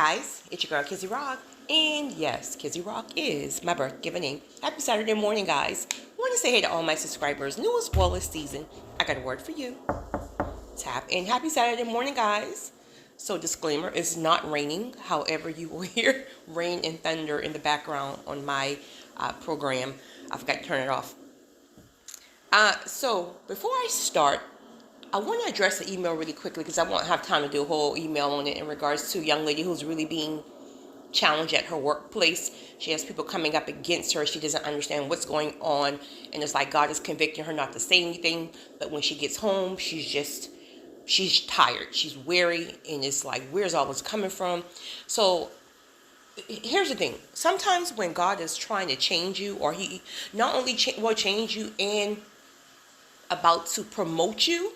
guys, it's your girl Kizzy Rock, and yes, Kizzy Rock is my birth given name. Happy Saturday morning, guys. I want to say hey to all my subscribers, new as well as season. I got a word for you. Tap in. Happy Saturday morning, guys. So disclaimer, it's not raining. However, you will hear rain and thunder in the background on my program. I forgot to turn it off. So before I start, I want to address the email really quickly because I won't have time to do a whole email on it in regards to a young lady who's really being challenged at her workplace. She has people coming up against her. She doesn't understand what's going on. And it's like God is convicting her not to say anything. But when she gets home, she's tired. She's weary. And it's like, where's all this coming from? So here's the thing. Sometimes when God is trying to change you, or he not only will change you and about to promote you,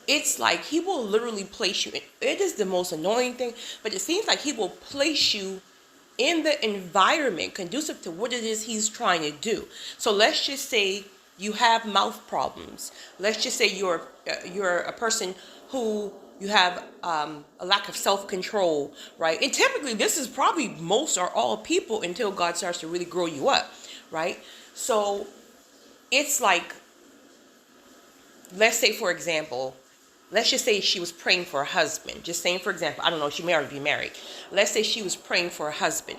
it's like he will literally place you in. It is the most annoying thing, but it seems like he will place you in the environment conducive to what it is he's trying to do. So let's just say you have mouth problems. Let's just say you're a person who you have a lack of self-control, right? And typically this is probably most or all people until God starts to really grow you up, right? So it's like, let's say, for example, let's just say she was praying for a husband. Just saying, for example, I don't know, she may already be married. Let's say she was praying for a husband.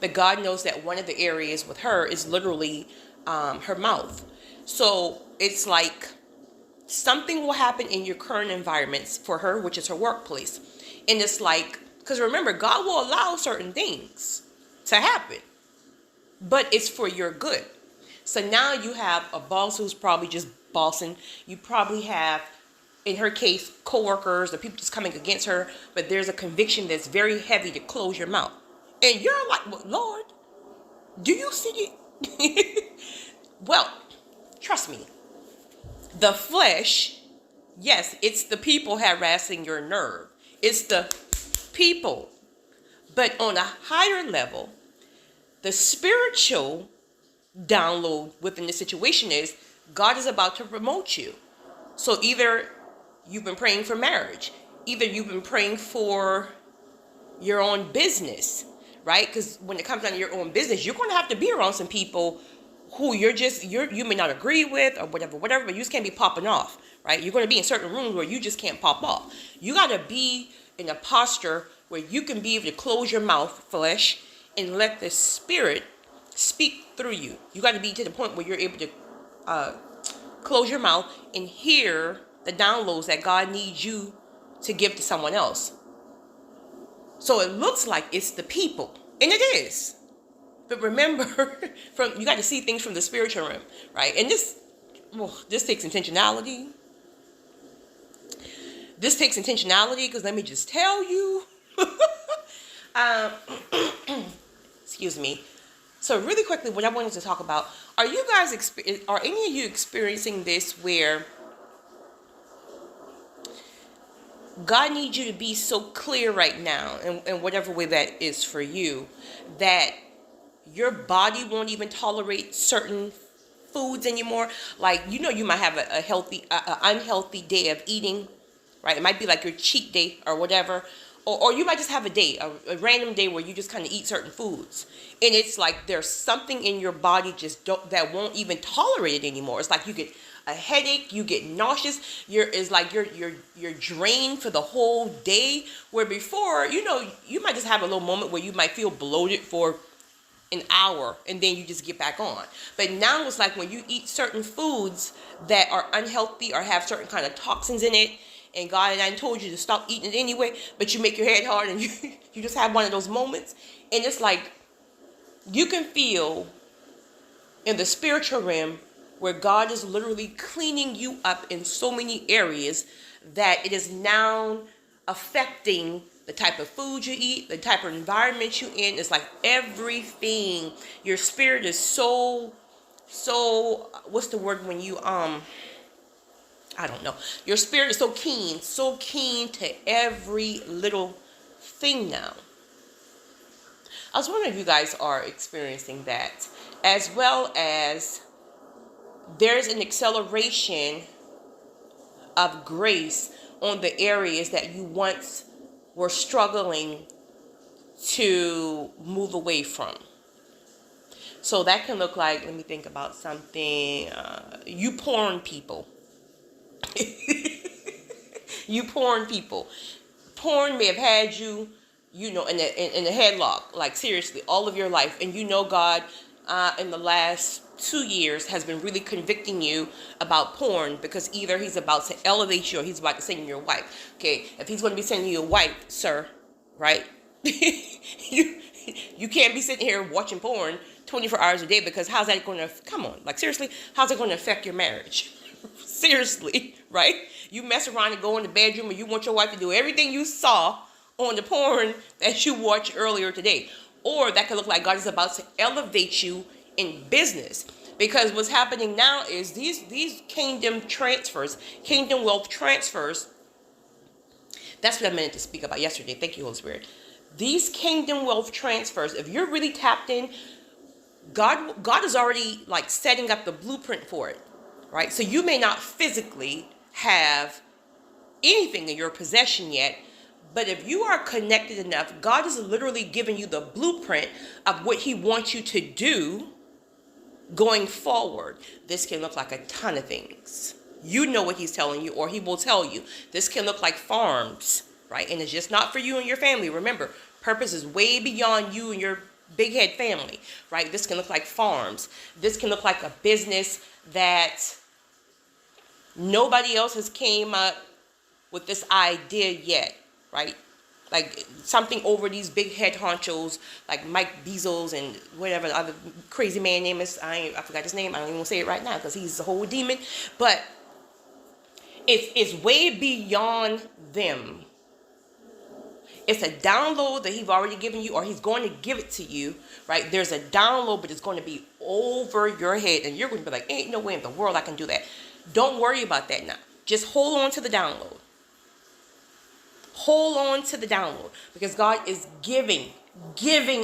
But God knows that one of the areas with her is literally her mouth. So it's like something will happen in your current environments for her, which is her workplace. And it's like, because remember, God will allow certain things to happen, but it's for your good. So now you have a boss who's probably just bossing. You probably have, in her case, coworkers, the people just coming against her, but there's a conviction that's very heavy to close your mouth. And you're like, well, Lord, do you see it? Well, trust me, the flesh, yes, it's the people harassing your nerve. It's the people. But on a higher level, the spiritual download within the situation is God is about to promote you. So either you've been praying for marriage, either you've been praying for your own business, right? Because when it comes down to your own business, you're going to have to be around some people who you may not agree with or whatever, but you just can't be popping off, right? You're going to be in certain rooms where you just can't pop off. You got to be in a posture where you can be able to close your mouth, flesh, and let the spirit speak through you. You got to be to the point where you're able to close your mouth and hear the downloads that God needs you to give to someone else. So it looks like it's the people, and it is. But remember, you got to see things from the spiritual realm, right? And this takes intentionality. This takes intentionality because let me just tell you. Excuse me. So really quickly, what I wanted to talk about, are any of you experiencing this where God needs you to be so clear right now, in whatever way that is for you, that your body won't even tolerate certain foods anymore? Like, you might have an unhealthy day of eating, right? It might be like your cheat day or whatever. Or you might just have a random day where you just kind of eat certain foods. And it's like there's something in your body that won't even tolerate it anymore. It's like you get a headache, you get nauseous, you're drained for the whole day. Where before, you might just have a little moment where you might feel bloated for an hour and then you just get back on. But now it's like when you eat certain foods that are unhealthy or have certain kind of toxins in it, and God and I told you to stop eating it anyway, but you make your head hard and you just have one of those moments. And it's like you can feel in the spiritual realm where God is literally cleaning you up in so many areas that it is now affecting the type of food you eat, the type of environment you're in. It's like everything. Your spirit is so, what's the word when you, I don't know. Your spirit is so keen to every little thing now. I was wondering if you guys are experiencing that, as well as there's an acceleration of grace on the areas that you once were struggling to move away from. So that can look like, let me think about something, you porn people. You porn people. Porn may have had you, in a headlock, like seriously, all of your life. And God, in the last 2 years, has been really convicting you about porn, because either he's about to elevate you or he's about to send you your wife. Okay, if he's going to be sending you a wife, sir, right? you can't be sitting here watching porn 24 hours a day, because how's that going to, come on, like seriously, how's it going to affect your marriage? Seriously, right? You mess around and go in the bedroom and you want your wife to do everything you saw on the porn that you watched earlier today. Or that could look like God is about to elevate you in business. Because what's happening now is these kingdom transfers, kingdom wealth transfers, that's what I meant to speak about yesterday. Thank you, Holy Spirit. These kingdom wealth transfers, if you're really tapped in, God is already like setting up the blueprint for it, right? So you may not physically have anything in your possession yet, but if you are connected enough, God is literally giving you the blueprint of what he wants you to do going forward. This can look like a ton of things. You know what he's telling you, or he will tell you. This can look like farms, right? And it's just not for you and your family. Remember, purpose is way beyond you and your big head family, right? This can look like farms. This can look like a business that nobody else has came up with this idea yet, right? Like something over these big head honchos like Mike Bezos and whatever the other crazy man name is. I forgot his name. I don't even want to say it right now because he's a whole demon. But it's way beyond them. It's a download that he's already given you, or he's going to give it to you, right? There's a download, but it's going to be over your head. And you're going to be like, ain't no way in the world I can do that. Don't worry about that now. Just hold on to the download. Hold on to the download, because God is giving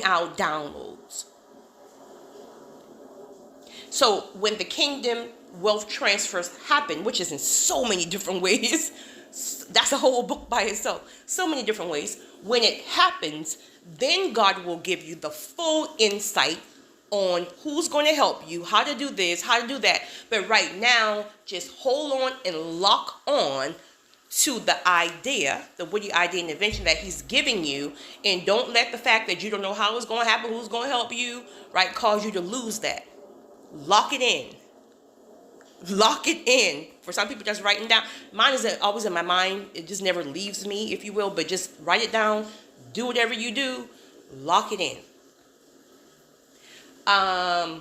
out downloads. So when the kingdom wealth transfers happen, which is in so many different ways, that's a whole book by itself, so many different ways. When it happens, then God will give you the full insight on who's going to help you, how to do this, how to do that. But right now, just hold on and lock on to the idea, the witty idea and invention that he's giving you, and don't let the fact that you don't know how it's going to happen, who's going to help you, right, cause you to lose that. Lock it in. Lock it in. For some people, just writing down. Mine is always in my mind. It just never leaves me, if you will, but just write it down. Do whatever you do. Lock it in. I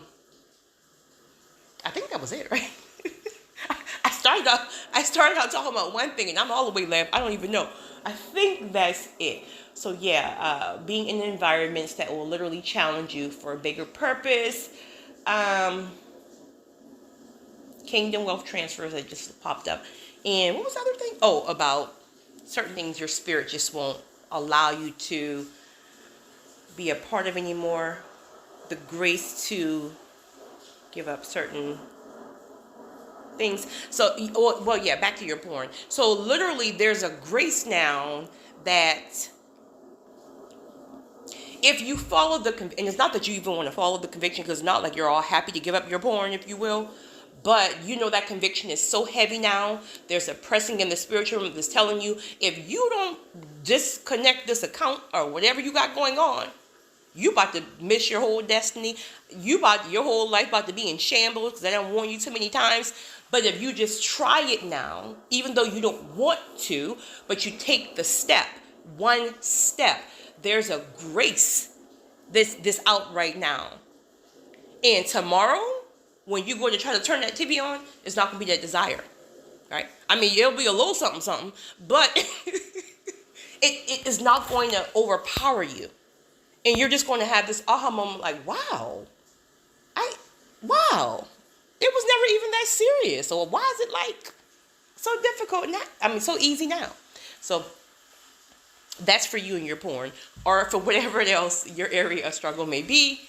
think that was it, right? I started out talking about one thing, and I'm all the way left. I don't even know. I think that's it. So yeah, being in environments that will literally challenge you for a bigger purpose. Kingdom wealth transfers that just popped up. And what was the other thing? Oh, about certain things your spirit just won't allow you to be a part of anymore. The grace to give up certain things. So, well, yeah, back to your porn. So literally there's a grace now that if you follow and it's not that you even want to follow the conviction, because it's not like you're all happy to give up your porn, if you will, but that conviction is so heavy now. There's a pressing in the spiritual realm that's telling you, if you don't disconnect this account or whatever you got going on, you about to miss your whole destiny. Your whole life about to be in shambles, because I don't warn you too many times. But if you just try it now, even though you don't want to, but you take the step, one step, there's a grace this out right now. And tomorrow, when you go to try to turn that TV on, it's not going to be that desire, right? I mean, it'll be a little something, but it is not going to overpower you. And you're just going to have this aha moment like, wow, it was never even that serious. Or why is it like so difficult now? So easy now. So that's for you and your porn, or for whatever else your area of struggle may be.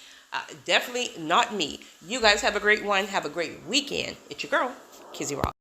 Definitely not me. You guys have a great one. Have a great weekend. It's your girl, Kizzy Rock.